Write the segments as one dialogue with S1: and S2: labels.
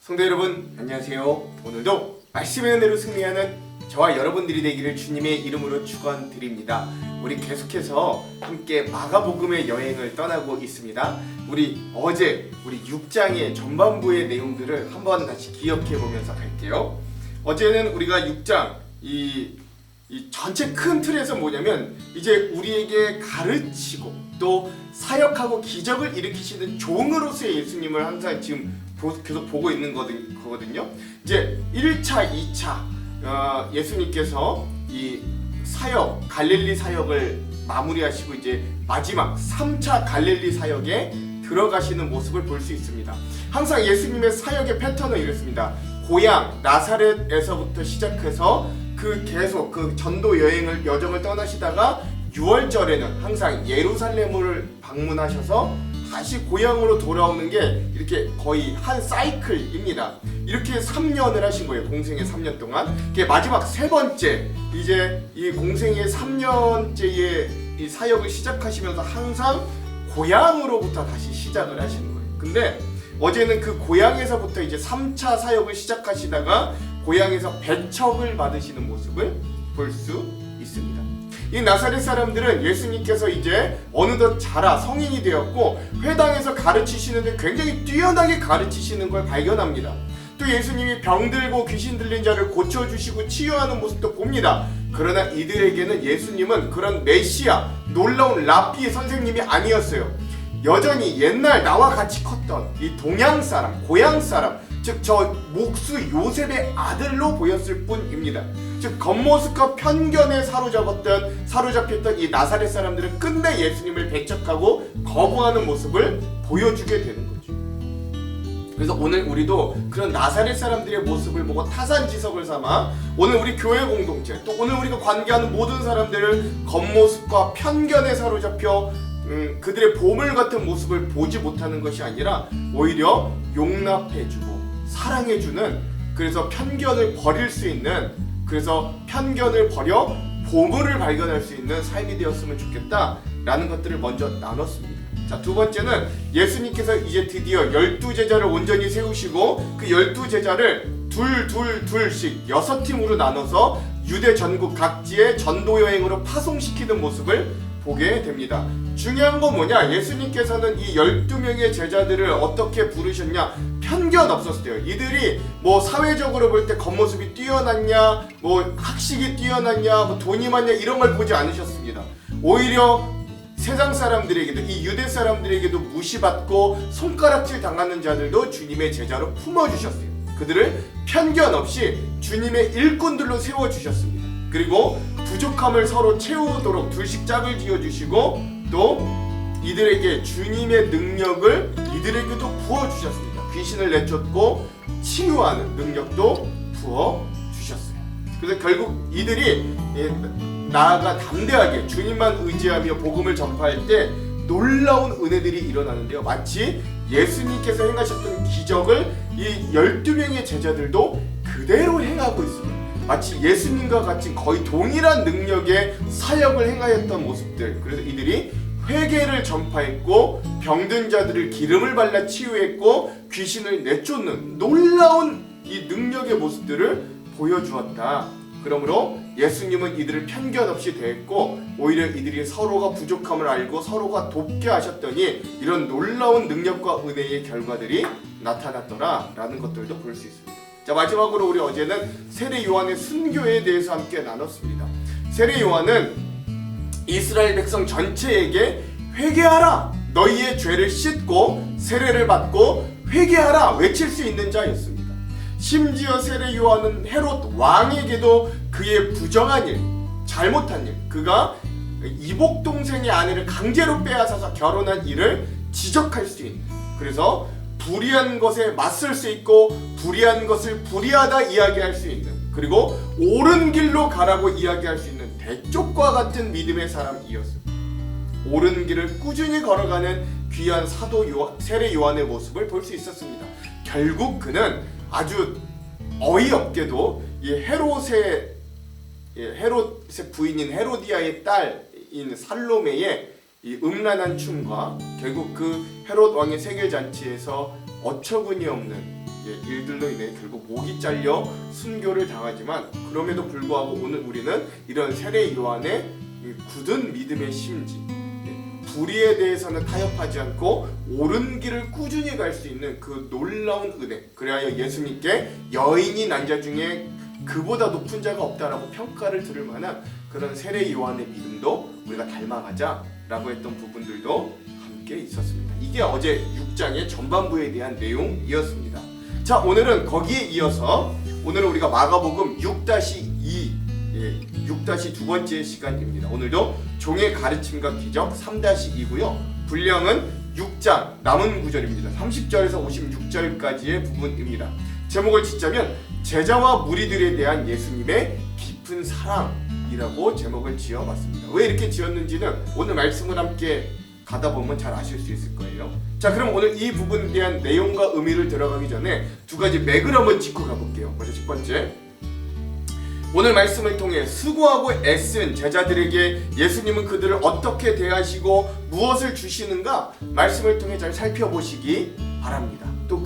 S1: 성도 여러분, 안녕하세요. 오늘도 말씀의 은혜로 승리하는 저와 여러분들이 되기를 주님의 이름으로 축원드립니다. 우리 계속해서 함께 마가복음의 여행을 떠나고 있습니다. 어제 우리 6장의 전반부의 내용들을 한번 다시 기억해 보면서 갈게요. 어제는 우리가 6장 이 전체 큰 틀에서 뭐냐면 이제 우리에게 가르치고 또 사역하고 기적을 일으키시는 종으로서의 예수님을 항상 지금 계속 보고 있는 거거든요. 이제 1차, 2차 예수님께서 이 사역, 갈릴리 사역을 마무리하시고 이제 마지막 3차 갈릴리 사역에 들어가시는 모습을 볼 수 있습니다. 항상 예수님의 사역의 패턴은 이렇습니다. 고향 나사렛에서부터 시작해서 계속 전도 여정을 떠나시다가 6월절에는 항상 예루살렘을 방문하셔서 다시 고향으로 돌아오는 게 이렇게 거의 한 사이클입니다. 이렇게 3년을 하신 거예요. 공생의 3년 동안. 마지막 세 번째 이제 이 공생의 3년째의 이 사역을 시작하시면서 항상 고향으로부터 다시 시작을 하시는 거예요. 근데 어제는 그 고향에서부터 이제 3차 사역을 시작하시다가 고향에서 배척을 받으시는 모습을 볼 수 있습니다. 이 나사렛 사람들은 예수님께서 이제 어느덧 자라 성인이 되었고 회당에서 가르치시는데 굉장히 뛰어나게 가르치시는 걸 발견합니다. 또 예수님이 병들고 귀신 들린 자를 고쳐주시고 치유하는 모습도 봅니다. 그러나 이들에게는 예수님은 그런 메시아, 놀라운 랍비 선생님이 아니었어요. 여전히 옛날 나와 같이 컸던 이 동양 사람, 고향 사람, 즉 저 목수 요셉의 아들로 보였을 뿐입니다. 즉 겉모습과 편견에 사로잡혔던 이 나사렛 사람들은 끝내 예수님을 배척하고 거부하는 모습을 보여주게 되는 거죠. 그래서 오늘 우리도 그런 나사렛 사람들의 모습을 보고 타산지석을 삼아 오늘 우리 교회 공동체 또 오늘 우리가 관계하는 모든 사람들을 겉모습과 편견에 사로잡혀 그들의 보물 같은 모습을 보지 못하는 것이 아니라 오히려 용납해주고 사랑해주는, 그래서 편견을 버릴 수 있는, 그래서 편견을 버려 보물을 발견할 수 있는 삶이 되었으면 좋겠다라는 것들을 먼저 나눴습니다. 자, 두 번째는 예수님께서 이제 드디어 12제자를 온전히 세우시고 그 12제자를 둘씩 6팀으로 나눠서 유대 전국 각지의 전도 여행으로 파송시키는 모습을 보게 됩니다. 중요한 건 뭐냐? 예수님께서는 이 12명의 제자들을 어떻게 부르셨냐? 편견 없었어요. 이들이 뭐 사회적으로 볼 때 겉모습이 뛰어났냐, 뭐 학식이 뛰어났냐, 뭐 돈이 많냐 이런 걸 보지 않으셨습니다. 오히려 세상 사람들에게도, 이 유대 사람들에게도 무시받고 손가락질 당하는 자들도 주님의 제자로 품어주셨어요. 그들을 편견 없이 주님의 일꾼들로 세워주셨습니다. 그리고 부족함을 서로 채우도록 둘씩 짝을 지어주시고 또 이들에게 주님의 능력을 이들에게도 부어주셨습니다. 귀신을 내쫓고 치유하는 능력도 부어주셨어요. 그래서 결국 이들이 나아가 담대하게 주님만 의지하며 복음을 전파할 때 놀라운 은혜들이 일어나는데요. 마치 예수님께서 행하셨던 기적을 이 12명의 제자들도 그대로 행하고 있습니다. 마치 예수님과 같이 거의 동일한 능력의 사역을 행하였던 모습들. 그래서 이들이 회개를 전파했고 병든 자들을 기름을 발라 치유했고 귀신을 내쫓는 놀라운 이 능력의 모습들을 보여주었다. 그러므로 예수님은 이들을 편견 없이 대했고 오히려 이들이 서로가 부족함을 알고 서로가 돕게 하셨더니 이런 놀라운 능력과 은혜의 결과들이 나타났더라 라는 것들도 볼 수 있습니다. 자, 마지막으로 우리 어제는 세례 요한의 순교에 대해서 함께 나눴습니다. 세례 요한은 이스라엘 백성 전체에게 회개하라, 너희의 죄를 씻고 세례를 받고 회개하라 외칠 수 있는 자였습니다. 심지어 세례 요한은 헤롯 왕에게도 그의 부정한 일, 잘못한 일, 그가 이복 동생의 아내를 강제로 빼앗아서 결혼한 일을 지적할 수 있는, 그래서 불의한 것에 맞설 수 있고 불의한 것을 불의하다 이야기할 수 있는, 그리고 옳은 길로 가라고 이야기할 수 있는 대쪽과 같은 믿음의 사람이었습니다. 옳은 길을 꾸준히 걸어가는 귀한 사도 세례 요한의 모습을 볼 수 있었습니다. 결국 그는 아주 어이없게도 이 헤롯의 부인인 헤로디아의 딸인 살로메의 이 음란한 춤과 결국 그 헤롯 왕의 생일 잔치에서 어처구니 없는 일들로 인해 결국 목이 잘려 순교를 당하지만, 그럼에도 불구하고 오늘 우리는 이런 세례 요한의 굳은 믿음의 심지, 불의에 대해서는 타협하지 않고 옳은 길을 꾸준히 갈 수 있는 그 놀라운 은혜, 그래야 예수님께 여인이 난 자 중에 그보다 높은 자가 없다라고 평가를 들을 만한 그런 세례 요한의 믿음도 우리가 닮아가자라고 했던 부분들도 함께 있었습니다. 이게 어제 6장의 전반부에 대한 내용이었습니다. 자, 오늘은 거기에 이어서 오늘은 우리가 마가복음 6-2 6-두 번째 시간입니다. 오늘도 종의 가르침과 기적 3-2고요. 분량은 6장 남은 구절입니다. 30절에서 56절까지의 부분입니다. 제목을 짓자면 제자와 무리들에 대한 예수님의 깊은 사랑이라고 제목을 지어봤습니다. 왜 이렇게 지었는지는 오늘 말씀을 함께 가다 보면 잘 아실 수 있을 거예요. 자, 그럼 오늘 이 부분에 대한 내용과 의미를 들어가기 전에 두 가지 맥을 한번 짚고 가볼게요. 먼저 첫 번째, 오늘 말씀을 통해 수고하고 애쓴 제자들에게 예수님은 그들을 어떻게 대하시고 무엇을 주시는가 말씀을 통해 잘 살펴보시기 바랍니다. 또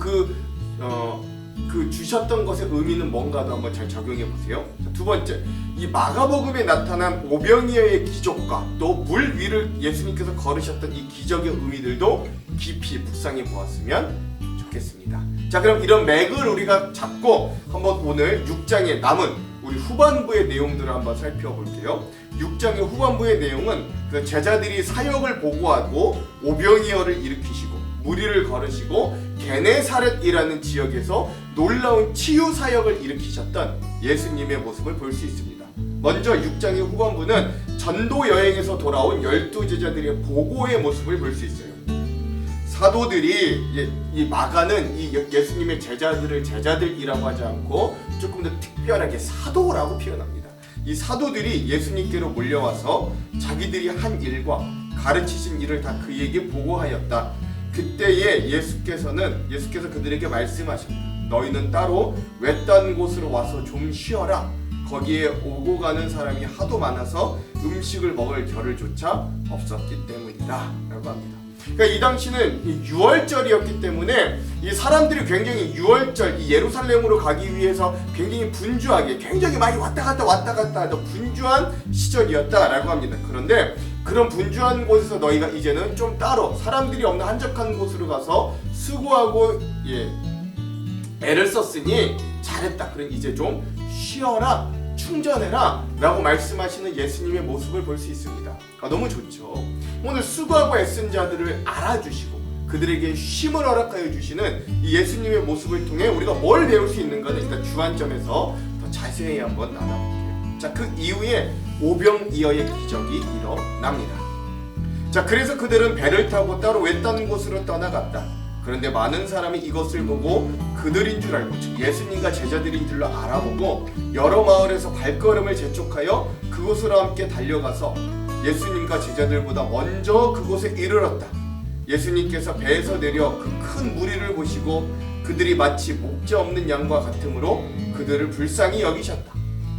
S1: 그 주셨던 것의 의미는 뭔가도 한번 잘 적용해 보세요. 두 번째, 이 마가복음에 나타난 오병이어의 기적과 또 물 위를 예수님께서 걸으셨던 이 기적의 의미들도 깊이 묵상해 보았으면 좋겠습니다. 자, 그럼 이런 맥을 우리가 잡고 한번 오늘 6장에 남은 우리 후반부의 내용들을 한번 살펴볼게요. 6장의 후반부의 내용은 그 제자들이 사역을 보고하고 오병이어를 일으키시고 무리를 걸으시고 게네사렛이라는 지역에서 놀라운 치유 사역을 일으키셨던 예수님의 모습을 볼 수 있습니다. 먼저 6장의 후반부는 전도 여행에서 돌아온 12제자들의 보고의 모습을 볼 수 있어요. 사도들이 이 마가는 이 예수님의 제자들을 제자들이라고 하지 않고 조금 더 특별하게 사도라고 표현합니다. 이 사도들이 예수님께로 몰려와서 자기들이 한 일과 가르치신 일을 다 그에게 보고하였다. 그때에 예수께서 그들에게 말씀하셨다. 너희는 따로 외딴 곳으로 와서 좀 쉬어라. 거기에 오고 가는 사람이 하도 많아서 음식을 먹을 겨를조차 없었기 때문이다 라고 합니다. 그러니까 이 당시는 6월절이었기 때문에 이 사람들이 굉장히 6월절 이 예루살렘으로 가기 위해서 굉장히 분주하게 굉장히 많이 왔다 갔다 하던 분주한 시절이었다라고 합니다. 그런데 그런 분주한 곳에서 너희가 이제는 좀 따로 사람들이 없는 한적한 곳으로 가서 수고하고 애를 썼으니 잘했다. 그럼 이제 좀 쉬어라, 충전해라 라고 말씀하시는 예수님의 모습을 볼 수 있습니다. 너무 좋죠. 오늘 수고하고 애쓴 자들을 알아주시고 그들에게 쉼을 허락하여 주시는 이 예수님의 모습을 통해 우리가 뭘 배울 수 있는가는 일단 주안점에서 더 자세히 한번 나눠볼게요. 자, 그 이후에 오병이어의 기적이 일어납니다. 자, 그래서 그들은 배를 타고 따로 외딴 곳으로 떠나갔다. 그런데 많은 사람이 이것을 보고 그들인 줄 알고, 즉 예수님과 제자들인 줄로 알아보고 여러 마을에서 발걸음을 재촉하여 그곳으로 함께 달려가서 예수님과 제자들보다 먼저 그곳에 이르렀다. 예수님께서 배에서 내려 그 큰 무리를 보시고 그들이 마치 목자 없는 양과 같으므로 그들을 불쌍히 여기셨다.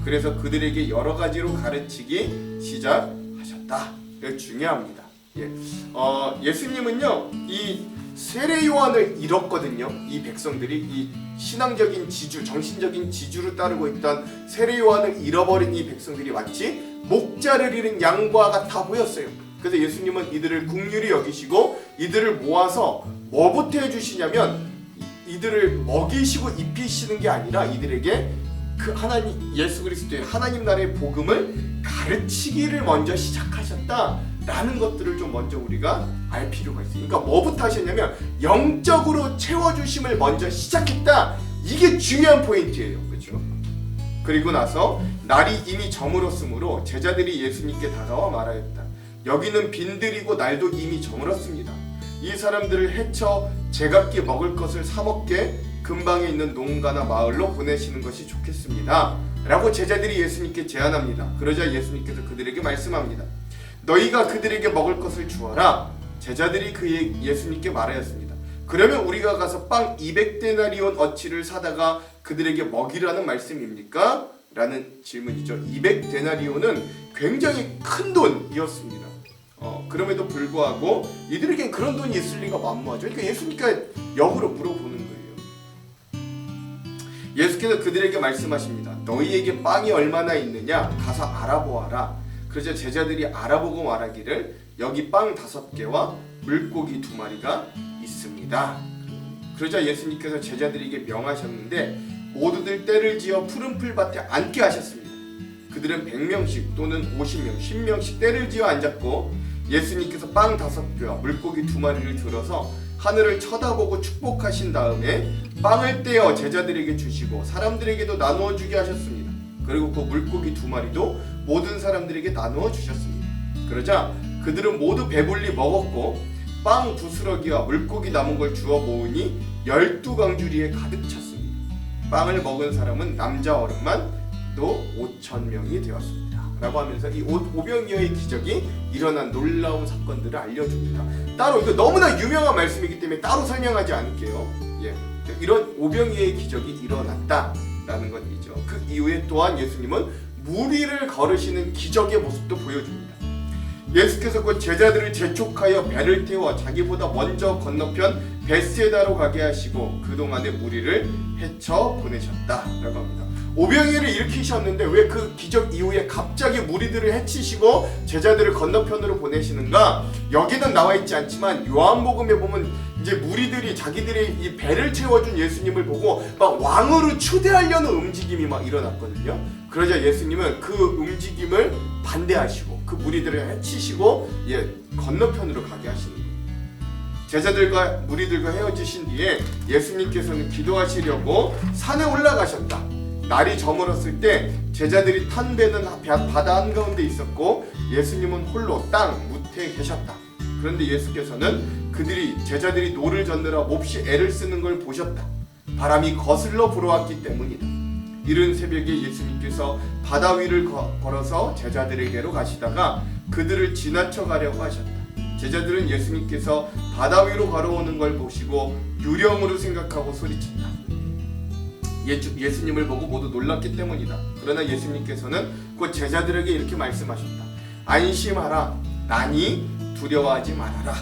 S1: 그래서 그들에게 여러 가지로 가르치기 시작하셨다. 이거 중요합니다. 예수님은요 이 세례 요한을 잃었거든요. 이 백성들이 이 신앙적인 지주, 정신적인 지주를 따르고 있던 세례 요한을 잃어버린 이 백성들이 마치 목자를 잃은 양과 같아 보였어요. 그래서 예수님은 이들을 긍휼히 여기시고 이들을 모아서 뭐부터 해주시냐면 이들을 먹이시고 입히시는 게 아니라 이들에게 그 하나님 예수 그리스도의 하나님 나라의 복음을 가르치기를 먼저 시작하셨다라는 것들을 좀 먼저 우리가 알 필요가 있어요. 그러니까 뭐부터 하셨냐면 영적으로 채워주심을 먼저 시작했다. 이게 중요한 포인트예요. 그렇죠? 그리고 나서 날이 이미 저물었으므로 제자들이 예수님께 다가와 말하였다. 여기는 빈들이고 날도 이미 저물었습니다. 이 사람들을 해쳐 제각기 먹을 것을 사 먹게 근방에 있는 농가나 마을로 보내시는 것이 좋겠습니다. 라고 제자들이 예수님께 제안합니다. 그러자 예수님께서 그들에게 말씀합니다. 너희가 그들에게 먹을 것을 주어라. 제자들이 예수님께 말하였습니다. 그러면 우리가 가서 빵 200데나리온 어치를 사다가 그들에게 먹이라는 말씀입니까? 라는 질문이죠. 200데나리온은 굉장히 큰 돈이었습니다. 그럼에도 불구하고 이들에겐 그런 돈이 있을 리가 만무하죠. 그러니까 예수님께 역으로 물어보는 거예요. 예수께서 그들에게 말씀하십니다. 너희에게 빵이 얼마나 있느냐? 가서 알아보아라. 그러자 제자들이 알아보고 말하기를 여기 빵 5개와 물고기 2마리가 있습니다. 그러자 예수님께서 제자들에게 명하셨는데 모두들 떼를 지어 푸른 풀밭에 앉게 하셨습니다. 그들은 100명씩 또는 50명, 10명씩 떼를 지어 앉았고 예수님께서 빵 5개와 물고기 2마리를 들어서 하늘을 쳐다보고 축복하신 다음에 빵을 떼어 제자들에게 주시고 사람들에게도 나누어 주게 하셨습니다. 그리고 그 물고기 2마리도 모든 사람들에게 나누어 주셨습니다. 그러자 그들은 모두 배불리 먹었고 빵 부스러기와 물고기 남은 걸 주워 모으니 12강주리에 가득 찼습니다. 빵을 먹은 사람은 남자 어른만 또 5,000명이 되었습니다. 라고 하면서 이 오병이어의 기적이 일어난 놀라운 사건들을 알려줍니다. 따로 이거 너무나 유명한 말씀이기 때문에 따로 설명하지 않을게요. 이런 오병이어의 기적이 일어났다라는 것이죠. 그 이후에 또한 예수님은 물 위를 걸으시는 기적의 모습도 보여줍니다. 예수께서 그 제자들을 재촉하여 배를 태워 자기보다 먼저 건너편 베스에다로 가게 하시고 그동안의 무리를 헤쳐 보내셨다라고 합니다. 오병이어를 일으키셨는데 왜 그 기적 이후에 갑자기 무리들을 해치시고 제자들을 건너편으로 보내시는가? 여기는 나와 있지 않지만 요한복음에 보면 이제 무리들이 자기들의 이 배를 채워준 예수님을 보고 막 왕으로 초대하려는 움직임이 막 일어났거든요. 그러자 예수님은 그 움직임을 반대하시고 그 무리들을 해치시고 건너편으로 가게 하시는 거예요. 제자들과 무리들과 헤어지신 뒤에 예수님께서는 기도하시려고 산에 올라가셨다. 날이 저물었을 때 제자들이 탄 배는 바다 한가운데 있었고 예수님은 홀로 땅 무태에 계셨다. 그런데 예수께서는 제자들이 노를 젓느라 몹시 애를 쓰는 걸 보셨다. 바람이 거슬러 불어왔기 때문이다. 이른 새벽에 예수님께서 바다 위를 걸어서 제자들에게로 가시다가 그들을 지나쳐 가려고 하셨다. 제자들은 예수님께서 바다 위로 걸어오는 걸 보시고 유령으로 생각하고 소리쳤다. 예수님을 보고 모두 놀랐기 때문이다. 그러나 예수님께서는 곧 제자들에게 이렇게 말씀하셨다. 안심하라. 나니 두려워하지 말아라.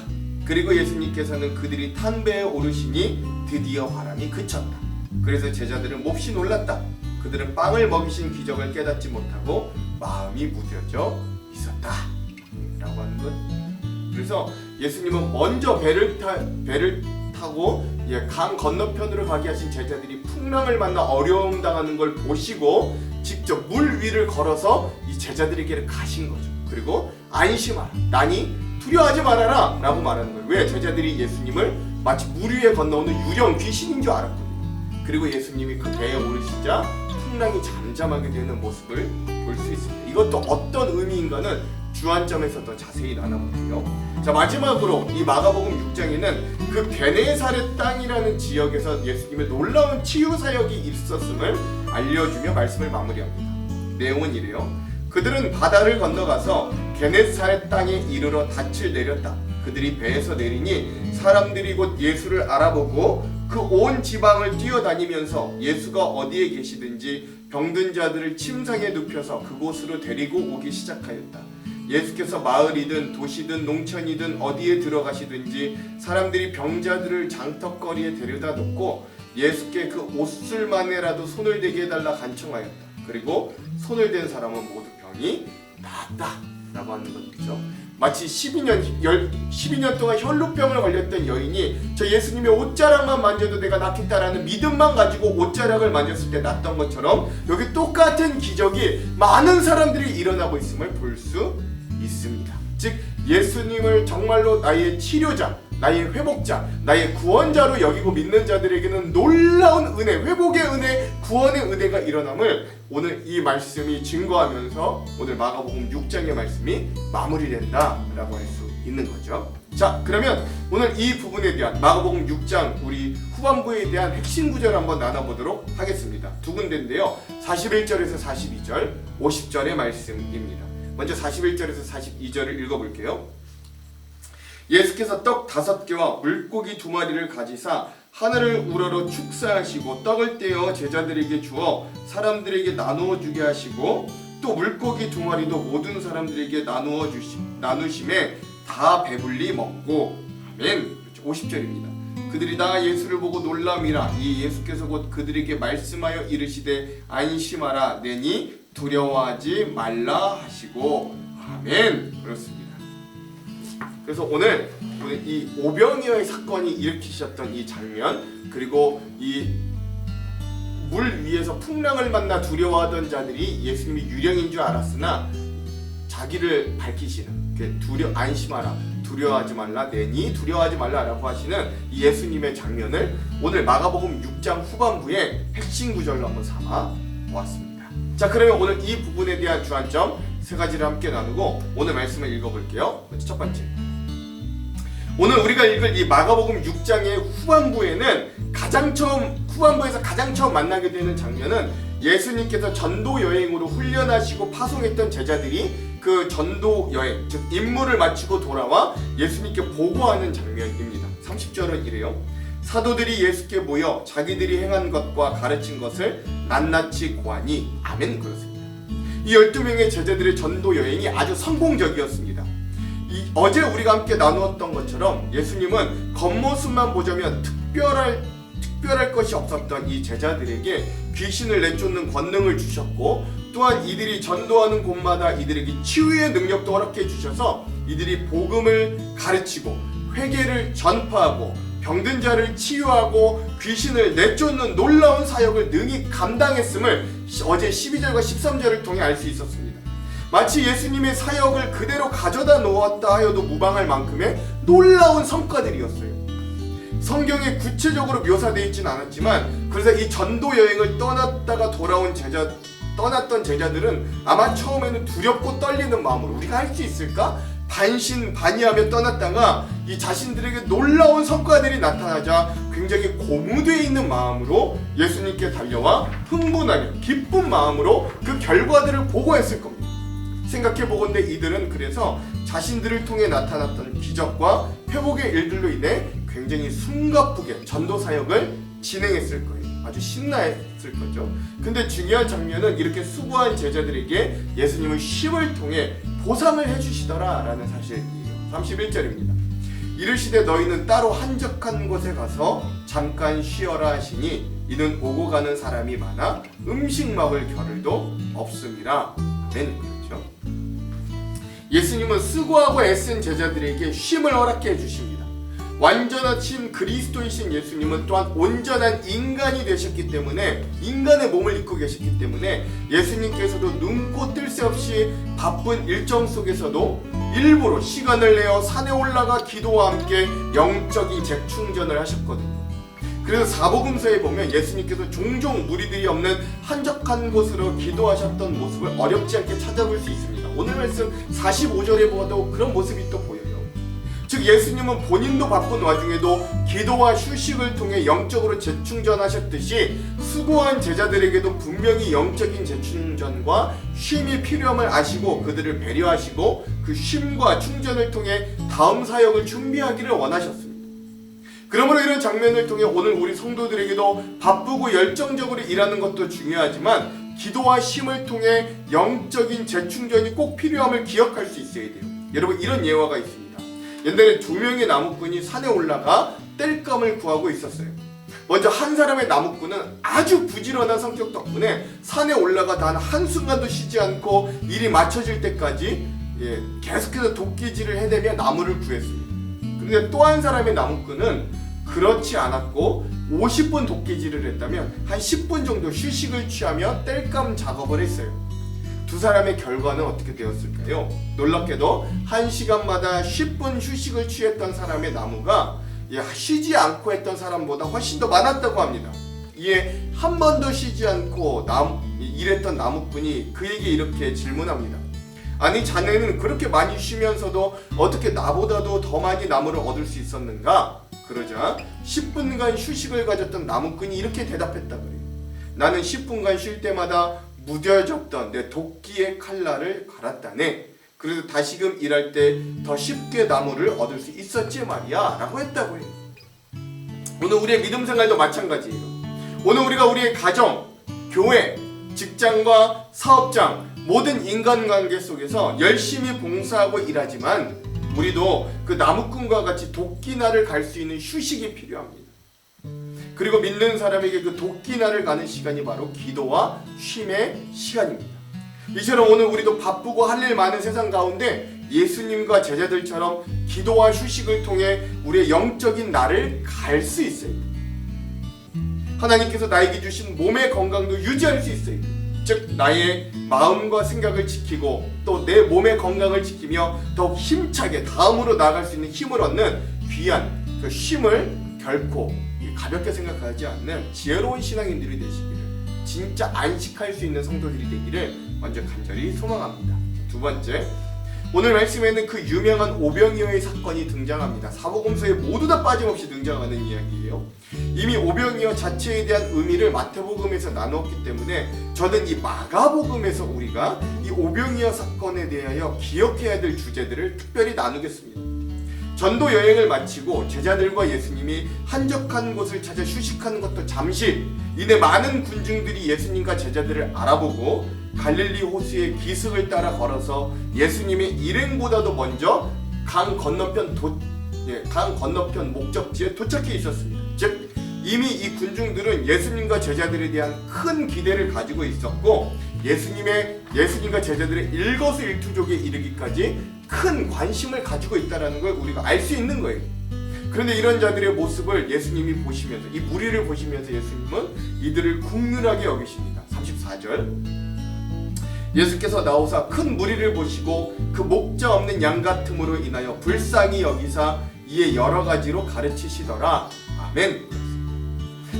S1: 그리고 예수님께서는 그들이 탄 배에 오르시니 드디어 바람이 그쳤다. 그래서 제자들은 몹시 놀랐다. 그들은 빵을 먹이신 기적을 깨닫지 못하고 마음이 무뎌져 있었다. 라고 하는 것. 그래서 예수님은 먼저 배를 타고 강 건너편으로 가게 하신 제자들이 풍랑을 만나 어려움 당하는 걸 보시고 직접 물 위를 걸어서 이 제자들에게 가신 거죠. 그리고 안심하라. 나니 두려워하지 말아라 라고 말하는 거예요. 왜? 제자들이 예수님을 마치 물 위에 건너오는 유령 귀신인 줄 알았거든요. 그리고 예수님이 그 배에 오르시자 풍랑이 잠잠하게 되는 모습을 볼 수 있습니다. 이것도 어떤 의미인가는 주안점에서 더 자세히 나눠볼게요. 자, 마지막으로 이 마가복음 6장에는 그 게네사렛 땅이라는 지역에서 예수님의 놀라운 치유 사역이 있었음을 알려주며 말씀을 마무리합니다. 내용은 이래요. 그들은 바다를 건너가서 게네사렛 땅에 이르러 닻을 내렸다. 그들이 배에서 내리니 사람들이 곧 예수를 알아보고 그 온 지방을 뛰어다니면서 예수가 어디에 계시든지 병든 자들을 침상에 눕혀서 그곳으로 데리고 오기 시작하였다. 예수께서 마을이든 도시든 농촌이든 어디에 들어가시든지 사람들이 병자들을 장터거리에 데려다 놓고 예수께 그 옷술만에라도 손을 대게 해달라 간청하였다. 그리고 손을 댄 사람은 모두 병이 나았다 라고 하는 것이죠. 마치 12년 동안 혈루병을 걸렸던 여인이 저 예수님의 옷자락만 만져도 내가 낫겠다라는 믿음만 가지고 옷자락을 만졌을 때 낫던 것처럼 여기 똑같은 기적이 많은 사람들이 일어나고 있음을 볼 수 있습니다. 즉 예수님을 정말로 나의 치료자, 나의 회복자, 나의 구원자로 여기고 믿는 자들에게는 놀라운 은혜, 회복의 은혜, 구원의 은혜가 일어남을 오늘 이 말씀이 증거하면서 오늘 마가복음 6장의 말씀이 마무리된다라고 할 수 있는 거죠. 자, 그러면 오늘 이 부분에 대한 마가복음 6장 우리 후반부에 대한 핵심 구절 한번 나눠보도록 하겠습니다. 두 군데인데요. 41절에서 42절, 50절의 말씀입니다. 먼저 41절에서 42절을 읽어볼게요. 예수께서 떡 5개와 물고기 2마리를 가지사 하늘을 우러러 축사하시고 떡을 떼어 제자들에게 주어 사람들에게 나누어 주게 하시고 또 물고기 2마리도 모든 사람들에게 나누심에 다 배불리 먹고. 아멘. 50절입니다. 그들이 다 예수를 보고 놀람이라. 이 예수께서 곧 그들에게 말씀하여 이르시되 안심하라 내니 두려워하지 말라 하시고. 아멘. 그렇습니다. 그래서 오늘 이 오병이어의 사건이 일으키셨던 이 장면, 그리고 이 물 위에서 풍랑을 만나 두려워하던 자들이 예수님이 유령인 줄 알았으나 자기를 밝히시는, 안심하라, 두려워하지 말라, 내니 두려워하지 말라라고 하시는 이 예수님의 장면을 오늘 마가복음 6장 후반부의 핵심 구절로 한번 삼아 보았습니다. 자, 그러면 오늘 이 부분에 대한 주안점 세 가지를 함께 나누고 오늘 말씀을 읽어볼게요. 첫 번째, 오늘 우리가 읽을 이 마가복음 6장의 후반부에는 후반부에서 가장 처음 만나게 되는 장면은 예수님께서 전도 여행으로 훈련하시고 파송했던 제자들이 그 전도 여행, 즉 임무를 마치고 돌아와 예수님께 보고하는 장면입니다. 30절은 이래요. 사도들이 예수께 모여 자기들이 행한 것과 가르친 것을 낱낱이 고하니. 아멘. 그렇습니다. 이 12명의 제자들의 전도 여행이 아주 성공적이었습니다. 어제 우리가 함께 나누었던 것처럼 예수님은 겉모습만 보자면 특별할 것이 없었던 이 제자들에게 귀신을 내쫓는 권능을 주셨고, 또한 이들이 전도하는 곳마다 이들에게 치유의 능력도 허락해 주셔서 이들이 복음을 가르치고 회개를 전파하고 병든 자를 치유하고 귀신을 내쫓는 놀라운 사역을 능히 감당했음을 어제 12절과 13절을 통해 알 수 있었습니다. 마치 예수님의 사역을 그대로 가져다 놓았다 하여도 무방할 만큼의 놀라운 성과들이었어요. 성경에 구체적으로 묘사되어 있지는 않았지만, 그래서 이 전도 여행을 떠났던 제자들은 아마 처음에는 두렵고 떨리는 마음으로 우리가 할 수 있을까? 반신반의하며 떠났다가 이 자신들에게 놀라운 성과들이 나타나자 굉장히 고무되어 있는 마음으로 예수님께 달려와 흥분하며 기쁜 마음으로 그 결과들을 보고했을 겁니다. 생각해보건대 이들은 그래서 자신들을 통해 나타났던 기적과 회복의 일들로 인해 굉장히 숨가쁘게 전도 사역을 진행했을 거예요. 아주 신나했을 거죠. 근데 중요한 장면은 이렇게 수고한 제자들에게 예수님은 쉼을 통해 보상을 해주시더라 라는 사실이에요. 31절입니다. 이르시되 너희는 따로 한적한 곳에 가서 잠깐 쉬어라 하시니 이는 오고 가는 사람이 많아 음식 먹을 겨를도 없음이라. 아멘. 그렇죠. 예수님은 수고하고 애쓴 제자들에게 쉼을 허락해 주십니다. 완전하신 그리스도이신 예수님은 또한 온전한 인간이 되셨기 때문에, 인간의 몸을 입고 계셨기 때문에 예수님께서도 눈코 뜰 새 없이 바쁜 일정 속에서도 일부러 시간을 내어 산에 올라가 기도와 함께 영적인 재충전을 하셨거든요. 그래서 사복음서에 보면 예수님께서 종종 무리들이 없는 한적한 곳으로 기도하셨던 모습을 어렵지 않게 찾아볼 수 있습니다. 오늘 말씀 45절에 보아도 그런 모습이 또 보여요. 즉 예수님은 본인도 바쁜 와중에도 기도와 휴식을 통해 영적으로 재충전하셨듯이 수고한 제자들에게도 분명히 영적인 재충전과 쉼이 필요함을 아시고 그들을 배려하시고 그 쉼과 충전을 통해 다음 사역을 준비하기를 원하셨습니다. 그러므로 이런 장면을 통해 오늘 우리 성도들에게도 바쁘고 열정적으로 일하는 것도 중요하지만 기도와 쉼을 통해 영적인 재충전이 꼭 필요함을 기억할 수 있어야 돼요. 여러분, 이런 예화가 있습니다. 옛날에 2명의 나무꾼이 산에 올라가 땔감을 구하고 있었어요. 먼저 한 사람의 나무꾼은 아주 부지런한 성격 덕분에 산에 올라가 단 한순간도 쉬지 않고 일이 마쳐질 때까지 계속해서 도끼질을 해대며 나무를 구했습니다. 그런데 또 한 사람의 나무꾼은 그렇지 않았고 50분 도끼질을 했다면 한 10분 정도 휴식을 취하며 땔감 작업을 했어요. 두 사람의 결과는 어떻게 되었을까요? 놀랍게도 1시간마다 10분 휴식을 취했던 사람의 나무가 쉬지 않고 했던 사람보다 훨씬 더 많았다고 합니다. 이에 한 번도 쉬지 않고 일했던 나무꾼이 그에게 이렇게 질문합니다. 아니, 자네는 그렇게 많이 쉬면서도 어떻게 나보다도 더 많이 나무를 얻을 수 있었는가? 그러자 10분간 휴식을 가졌던 나무꾼이 이렇게 대답했다 그래요. 나는 10분간 쉴 때마다 무뎌졌던 내 도끼의 칼날을 갈았다네. 그래서 다시금 일할 때 더 쉽게 나무를 얻을 수 있었지 말이야 라고 했다고 해요. 오늘 우리의 믿음 생활도 마찬가지예요. 오늘 우리가 우리의 가정, 교회, 직장과 사업장, 모든 인간관계 속에서 열심히 봉사하고 일하지만 우리도 그 나무꾼과 같이 도끼날을 갈 수 있는 휴식이 필요합니다. 그리고 믿는 사람에게 그 도끼날을 가는 시간이 바로 기도와 쉼의 시간입니다. 이처럼 오늘 우리도 바쁘고 할 일 많은 세상 가운데 예수님과 제자들처럼 기도와 휴식을 통해 우리의 영적인 날을 갈 수 있어야 돼요. 하나님께서 나에게 주신 몸의 건강도 유지할 수 있어야 돼요. 즉 나의 마음과 생각을 지키고 또 내 몸의 건강을 지키며 더욱 힘차게 다음으로 나아갈 수 있는 힘을 얻는 귀한 그 쉼을 결코 가볍게 생각하지 않는 지혜로운 신앙인들이 되시기를, 진짜 안식할 수 있는 성도들이 되기를 먼저 간절히 소망합니다. 두 번째, 오늘 말씀에는 그 유명한 오병이어의 사건이 등장합니다. 사복음서에 모두 다 빠짐없이 등장하는 이야기예요. 이미 오병이어 자체에 대한 의미를 마태복음에서 나누었기 때문에 저는 이 마가복음에서 우리가 이 오병이어 사건에 대하여 기억해야 될 주제들을 특별히 나누겠습니다. 전도 여행을 마치고 제자들과 예수님이 한적한 곳을 찾아 휴식하는 것도 잠시, 이내 많은 군중들이 예수님과 제자들을 알아보고 갈릴리 호수의 기슭을 따라 걸어서 예수님의 일행보다도 먼저 강 건너편 목적지에 도착해 있었습니다. 즉 이미 이 군중들은 예수님과 제자들에 대한 큰 기대를 가지고 있었고 예수님과 제자들의 일거수일투족에 이르기까지 큰 관심을 가지고 있다는 걸 우리가 알 수 있는 거예요. 그런데 이런 자들의 모습을 예수님이 보시면서, 이 무리를 보시면서 예수님은 이들을 국률하게 여기십니다. 34절, 예수께서 나오사 큰 무리를 보시고 그 목자 없는 양 같음으로 인하여 불쌍히 여기사 이에 여러 가지로 가르치시더라. 아멘.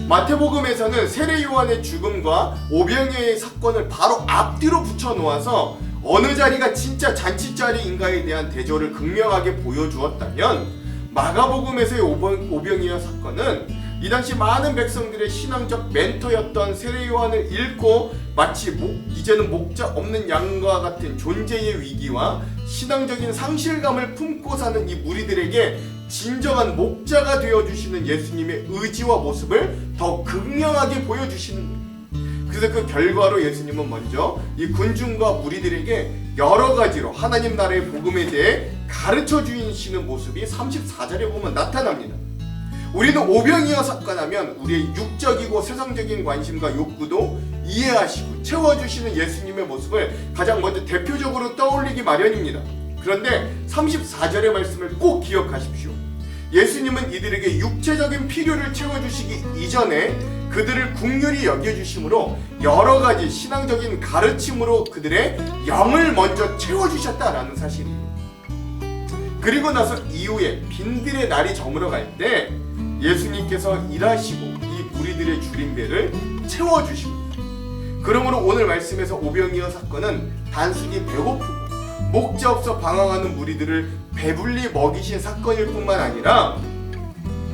S1: 마태복음에서는 세례 요한의 죽음과 오병이어의 사건을 바로 앞뒤로 붙여 놓아서 어느 자리가 진짜 잔치 자리인가에 대한 대조를 극명하게 보여주었다면, 마가복음에서의 오병이어 사건은 이 당시 많은 백성들의 신앙적 멘토였던 세례 요한을 잃고 마치 이제는 목자 없는 양과 같은 존재의 위기와 신앙적인 상실감을 품고 사는 이 무리들에게 진정한 목자가 되어주시는 예수님의 의지와 모습을 더 극명하게 보여주시는 거예요. 그래서 그 결과로 예수님은 먼저 이 군중과 무리들에게 여러 가지로 하나님 나라의 복음에 대해 가르쳐 주시는 모습이 34절에 보면 나타납니다. 우리는 오병이어 사건 하면 우리의 육적이고 세상적인 관심과 욕구도 이해하시고 채워주시는 예수님의 모습을 가장 먼저 대표적으로 떠올리기 마련입니다. 그런데 34절의 말씀을 꼭 기억하십시오. 예수님은 이들에게 육체적인 필요를 채워주시기 이전에 그들을 긍휼히 여겨주심으로 여러 가지 신앙적인 가르침으로 그들의 영을 먼저 채워주셨다라는 사실이에요. 그리고 나서 이후에 빈들의 날이 저물어 갈 때 예수님께서 일하시고 이 무리들의 줄인 배를 채워주십니다. 그러므로 오늘 말씀에서 오병이어 사건은 단순히 배고프고 목자 없어 방황하는 무리들을 배불리 먹이신 사건일 뿐만 아니라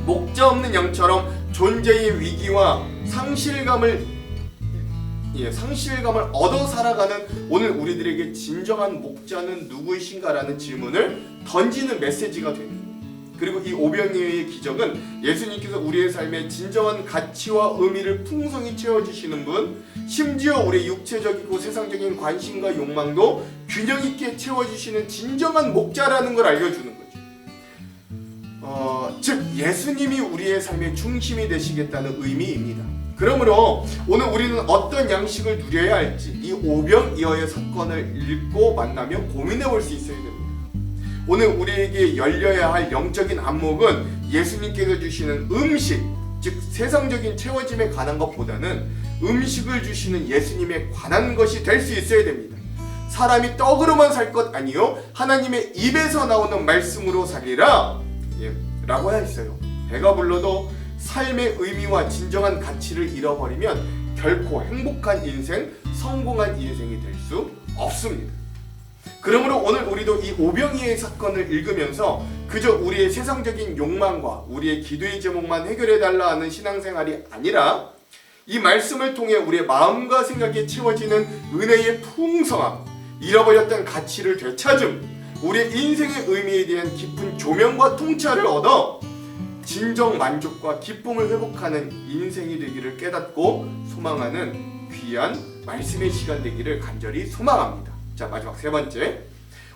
S1: 목자 없는 양처럼 존재의 위기와 상실감을 얻어 살아가는 오늘 우리들에게 진정한 목자는 누구이신가라는 질문을 던지는 메시지가 됩니다. 그리고 이 오병이어의 기적은 예수님께서 우리의 삶에 진정한 가치와 의미를 풍성히 채워주시는 분, 심지어 우리의 육체적이고 세상적인 관심과 욕망도 균형 있게 채워주시는 진정한 목자라는 걸 알려주는 거죠. 즉 예수님이 우리의 삶의 중심이 되시겠다는 의미입니다. 그러므로 오늘 우리는 어떤 양식을 누려야 할지 이 오병이어의 사건을 읽고 만나며 고민해 볼 수 있어야 됩니다. 오늘 우리에게 열려야 할 영적인 안목은 예수님께서 주시는 음식, 즉 세상적인 채워짐에 관한 것보다는 음식을 주시는 예수님에 관한 것이 될 수 있어야 됩니다. 사람이 떡으로만 살 것 아니요 하나님의 입에서 나오는 말씀으로 살리라 라고 했어요. 배가 불러도 삶의 의미와 진정한 가치를 잃어버리면 결코 행복한 인생, 성공한 인생이 될 수 없습니다. 그러므로 오늘 우리도 이 오병이어의 사건을 읽으면서 그저 우리의 세상적인 욕망과 우리의 기도의 제목만 해결해달라 하는 신앙생활이 아니라 이 말씀을 통해 우리의 마음과 생각이 채워지는 은혜의 풍성함, 잃어버렸던 가치를 되찾음, 우리의 인생의 의미에 대한 깊은 조명과 통찰을 얻어 진정 만족과 기쁨을 회복하는 인생이 되기를 깨닫고 소망하는 귀한 말씀의 시간 되기를 간절히 소망합니다. 자, 마지막 세 번째,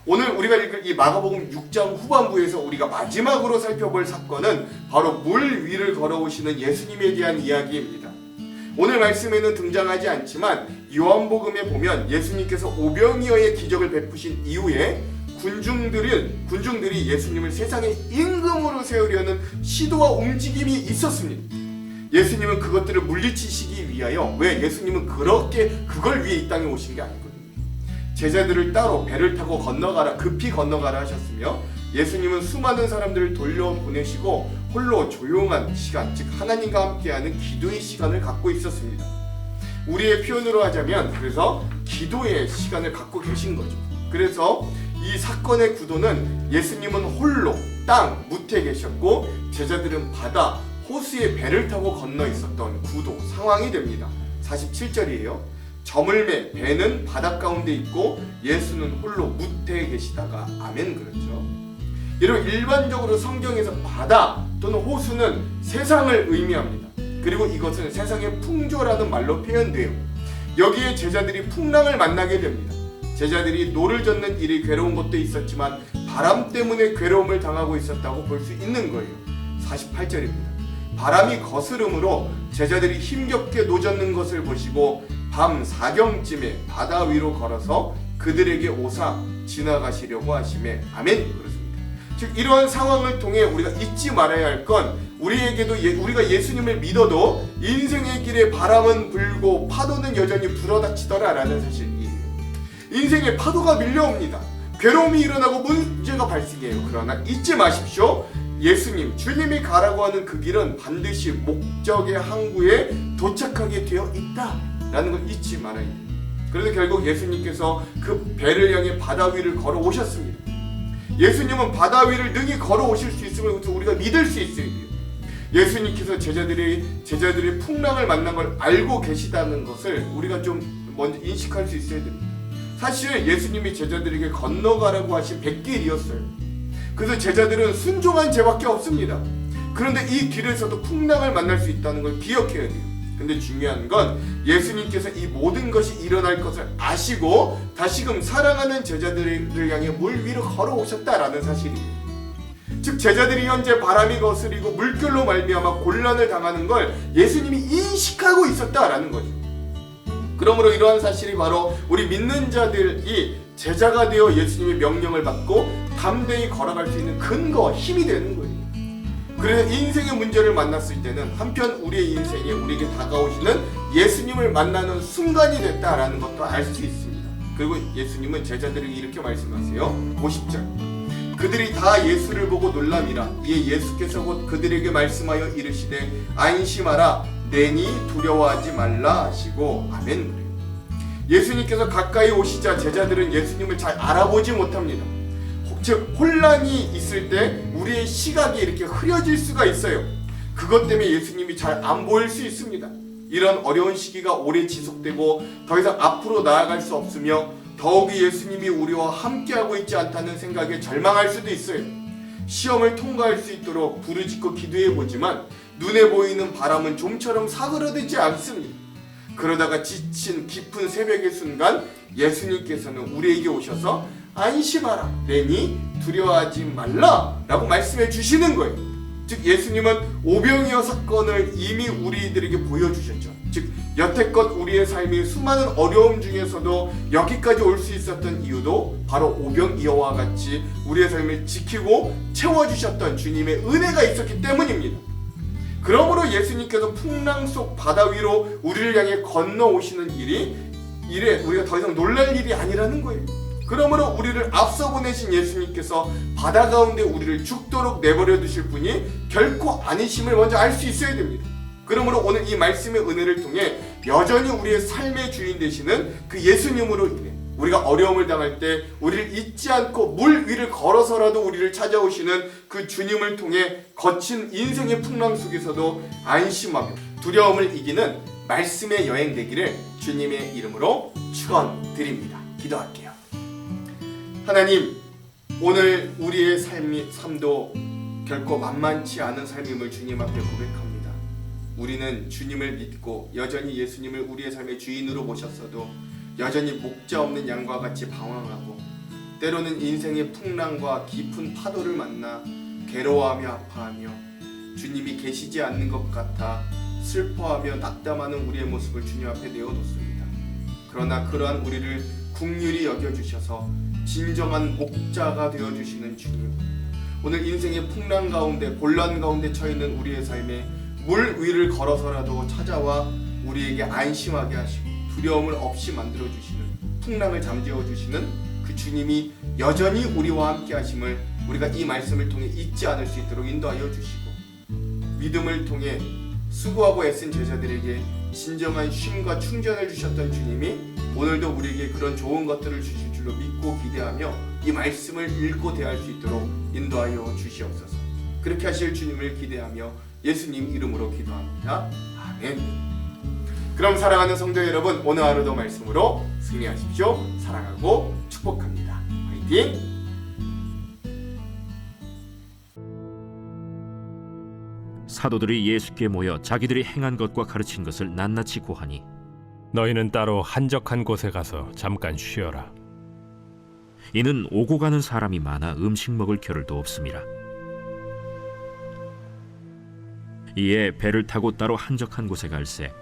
S1: 오늘 우리가 읽을 이 마가복음 6장 후반부에서 우리가 마지막으로 살펴볼 사건은 바로 물 위를 걸어오시는 예수님에 대한 이야기입니다. 오늘 말씀에는 등장하지 않지만 요한복음에 보면 예수님께서 오병이어의 기적을 베푸신 이후에 군중들이 예수님을 세상의 임금으로 세우려는 시도와 움직임이 있었습니다. 예수님은 그것들을 물리치시기 위하여, 왜 예수님은 그걸 위해 이 땅에 오신 게 아니거든요. 제자들을 따로 배를 타고 급히 건너가라 하셨으며, 예수님은 수많은 사람들을 돌려보내시고 홀로 조용한 시간, 즉 하나님과 함께하는 기도의 시간을 갖고 있었습니다. 우리의 표현으로 하자면 그래서 기도의 시간을 갖고 계신 거죠. 그래서 이 사건의 구도는 예수님은 홀로 땅 무태에 계셨고 제자들은 바다 호수에 배를 타고 건너 있었던 구도 상황이 됩니다. 47절이에요. 저물매 배는 바닷 가운데 있고 예수는 홀로 무태에 계시다가 아멘. 그렇죠. 여러분, 일반적으로 성경에서 바다 또는 호수는 세상을 의미합니다. 그리고 이것은 세상의 풍조라는 말로 표현돼요. 여기에 제자들이 풍랑을 만나게 됩니다. 제자들이 노를 젓는 일이 괴로운 것도 있었지만 바람 때문에 괴로움을 당하고 있었다고 볼 수 있는 거예요. 48절입니다. 바람이 거스름으로 제자들이 힘겹게 노젓는 것을 보시고 밤 4경쯤에 바다 위로 걸어서 그들에게 오사 지나가시려고 하시매 아멘. 그렇습니다. 즉 이러한 상황을 통해 우리가 잊지 말아야 할 건, 우리가 예수님을 믿어도 인생의 길에 바람은 불고 파도는 여전히 불어닥치더라 라는 사실이에요. 인생에 파도가 밀려옵니다. 괴로움이 일어나고 문제가 발생해요. 그러나 잊지 마십시오. 예수님, 주님이 가라고 하는 그 길은 반드시 목적의 항구에 도착하게 되어 있다라는 걸 잊지 말아야 돼요. 그래서 결국 예수님께서 그 배를 향해 바다 위를 걸어오셨습니다. 예수님은 바다 위를 능히 걸어오실 수 있음을 우리가 믿을 수 있어야 돼요. 예수님께서 제자들이 풍랑을 만난 걸 알고 계시다는 것을 우리가 좀 먼저 인식할 수 있어야 됩니다. 사실 예수님이 제자들에게 건너가라고 하신 백길이었어요. 그래서 제자들은 순종한 죄밖에 없습니다. 그런데 이 길에서도 풍랑을 만날 수 있다는 걸 기억해야 돼요. 근데 중요한 건 예수님께서 이 모든 것이 일어날 것을 아시고 다시금 사랑하는 제자들을 향해 물 위로 걸어오셨다라는 사실이에요. 즉 제자들이 현재 바람이 거스리고 물결로 말미암아 곤란을 당하는 걸 예수님이 인식하고 있었다라는 거죠. 그러므로 이러한 사실이 바로 우리 믿는 자들이 제자가 되어 예수님의 명령을 받고 담대히 걸어갈 수 있는 근거, 힘이 되는 거예요. 그래서 인생의 문제를 만났을 때는 한편 우리의 인생에 우리에게 다가오시는 예수님을 만나는 순간이 됐다라는 것도 알 수 있습니다. 그리고 예수님은 제자들에게 이렇게 말씀하세요. 50절. 그들이 다 예수를 보고 놀라미라. 이에 예수께서 곧 그들에게 말씀하여 이르시되 안심하라. 내니 두려워하지 말라 하시고 아멘. 그래요. 예수님께서 가까이 오시자 제자들은 예수님을 잘 알아보지 못합니다. 즉 혼란이 있을 때 우리의 시각이 이렇게 흐려질 수가 있어요. 그것 때문에 예수님이 잘 안 보일 수 있습니다. 이런 어려운 시기가 오래 지속되고 더 이상 앞으로 나아갈 수 없으며 더욱이 예수님이 우리와 함께하고 있지 않다는 생각에 절망할 수도 있어요. 시험을 통과할 수 있도록 부르짖고 기도해보지만 눈에 보이는 바람은 좀처럼 사그러들지 않습니다. 그러다가 지친 깊은 새벽의 순간 예수님께서는 우리에게 오셔서 안심하라. 내니 두려워하지 말라 라고 말씀해 주시는 거예요. 즉 예수님은 오병이어 사건을 이미 우리들에게 보여주셨죠. 즉 여태껏 우리의 삶이 수많은 어려움 중에서도 여기까지 올 수 있었던 이유도 바로 오병이어와 같이 우리의 삶을 지키고 채워주셨던 주님의 은혜가 있었기 때문입니다. 그러므로 예수님께서 풍랑 속 바다 위로 우리를 향해 건너오시는 일에 우리가 더 이상 놀랄 일이 아니라는 거예요. 그러므로 우리를 앞서 보내신 예수님께서 바다 가운데 우리를 죽도록 내버려 두실 분이 결코 아니심을 먼저 알 수 있어야 됩니다. 그러므로 오늘 이 말씀의 은혜를 통해 여전히 우리의 삶의 주인 되시는 그 예수님으로 인해 우리가 어려움을 당할 때 우리를 잊지 않고 물 위를 걸어서라도 우리를 찾아오시는 그 주님을 통해 거친 인생의 풍랑 속에서도 안심하며 두려움을 이기는 말씀의 여행 되기를 주님의 이름으로 축원드립니다. 기도할게요. 하나님, 오늘 우리의 삶도 결코 만만치 않은 삶임을 주님 앞에 고백합니다. 우리는 주님을 믿고 여전히 예수님을 우리의 삶의 주인으로 모셨어도 여전히 목자 없는 양과 같이 방황하고 때로는 인생의 풍랑과 깊은 파도를 만나 괴로워하며 아파하며 주님이 계시지 않는 것 같아 슬퍼하며 낙담하는 우리의 모습을 주님 앞에 내어놓습니다. 그러나 그러한 우리를 긍휼히 여겨주셔서 진정한 목자가 되어주시는 주님, 오늘 인생의 풍랑 가운데 곤란 가운데 처해있는 우리의 삶에 물 위를 걸어서라도 찾아와 우리에게 안심하게 하시고 두려움을 없이 만들어주시는, 풍랑을 잠재워주시는 그 주님이 여전히 우리와 함께 하심을 우리가 이 말씀을 통해 잊지 않을 수 있도록 인도하여 주시고, 믿음을 통해 수고하고 애쓴 제자들에게 진정한 쉼과 충전을 주셨던 주님이 오늘도 우리에게 그런 좋은 것들을 주실 줄로 믿고 기대하며 이 말씀을 읽고 대할 수 있도록 인도하여 주시옵소서. 그렇게 하실 주님을 기대하며 예수님 이름으로 기도합니다. 아멘. 그럼 사랑하는 성도 여러분, 오늘 하루도 말씀으로 승리하십시오. 사랑하고 축복합니다. 화이팅!
S2: 사도들이 예수께 모여 자기들이 행한 것과 가르친 것을 낱낱이 고하니
S3: 너희는 따로 한적한 곳에 가서 잠깐 쉬어라.
S2: 이는 오고 가는 사람이 많아 음식 먹을 겨를도 없음이라. 이에 배를 타고 따로 한적한 곳에 갈새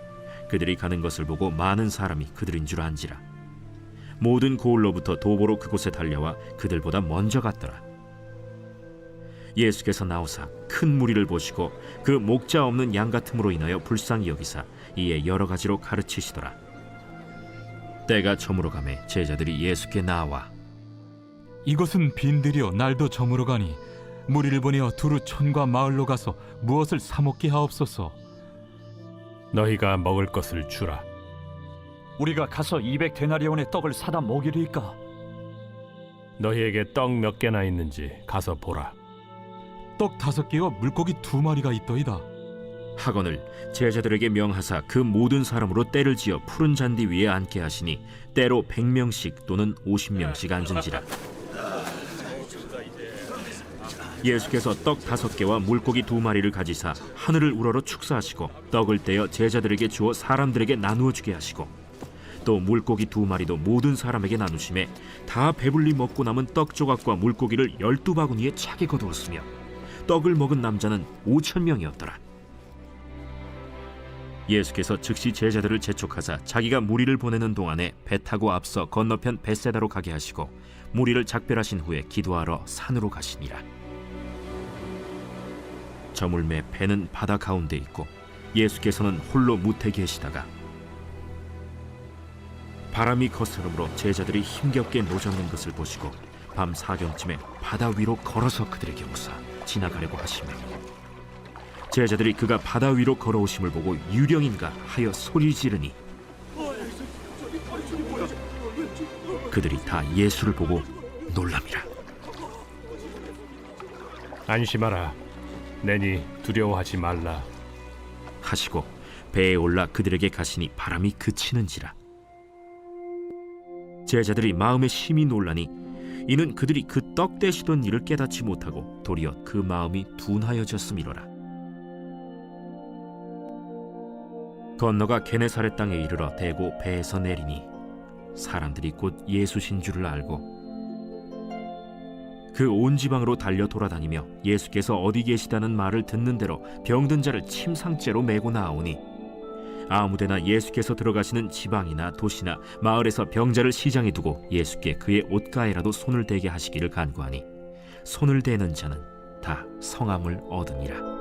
S2: 그들이 가는 것을 보고 많은 사람이 그들인 줄 안지라. 모든 고을로부터 도보로 그곳에 달려와 그들보다 먼저 갔더라. 예수께서 나오사 큰 무리를 보시고 그 목자 없는 양 같음으로 인하여 불쌍히 여기사 이에 여러 가지로 가르치시더라. 때가 저물어 가매 제자들이 예수께 나와
S4: 이것은 빈들이요 날도 저물어 가니 무리를 보내어 두루 촌과 마을로 가서 무엇을 사 먹게 하옵소서.
S3: 너희가 먹을 것을 주라.
S5: 우리가 가서 200데나리온의 떡을 사다 먹이리까?
S3: 너희에게 떡 몇 개나 있는지 가서 보라.
S4: 떡 5개와 물고기 2마리가 있더이다.
S2: 하거늘 제자들에게 명하사 그 모든 사람으로 때를 지어 푸른 잔디 위에 앉게 하시니 때로 100명씩 또는 50명씩 앉은지라. 예수께서 떡 5개와 물고기 2마리를 가지사 하늘을 우러러 축사하시고 떡을 떼어 제자들에게 주어 사람들에게 나누어 주게 하시고 또 물고기 2마리도 모든 사람에게 나누심에 다 배불리 먹고 남은 떡 조각과 물고기를 12바구니에 차게 거두었으며 떡을 먹은 남자는 5,000명이었더라. 예수께서 즉시 제자들을 재촉하사 자기가 무리를 보내는 동안에 배 타고 앞서 건너편 벳세다로 가게 하시고 무리를 작별하신 후에 기도하러 산으로 가시니라. 저물매 배는 바다 가운데 있고 예수께서는 홀로 무태 계시다가 바람이 거스름으로 제자들이 힘겹게 노젓는 것을 보시고 밤 사경쯤에 바다 위로 걸어서 그들에게 오사 지나가려고 하시며 제자들이 그가 바다 위로 걸어오심을 보고 유령인가 하여 소리 지르니 그들이 다 예수를 보고 놀랍니다.
S3: 안심하라. 내니 두려워하지 말라
S2: 하시고 배에 올라 그들에게 가시니 바람이 그치는지라. 제자들이 마음에 심히 놀라니 이는 그들이 그 떡 떼시던 일을 깨닫지 못하고 도리어 그 마음이 둔하여졌음이로라. 건너가 게네사렛 땅에 이르러 대고 배에서 내리니 사람들이 곧 예수신 줄을 알고 그 온 지방으로 달려 돌아다니며 예수께서 어디 계시다는 말을 듣는 대로 병든 자를 침상째로 메고 나오니 아무데나 예수께서 들어가시는 지방이나 도시나 마을에서 병자를 시장에 두고 예수께 그의 옷가에라도 손을 대게 하시기를 간구하니 손을 대는 자는 다 성함을 얻으니라.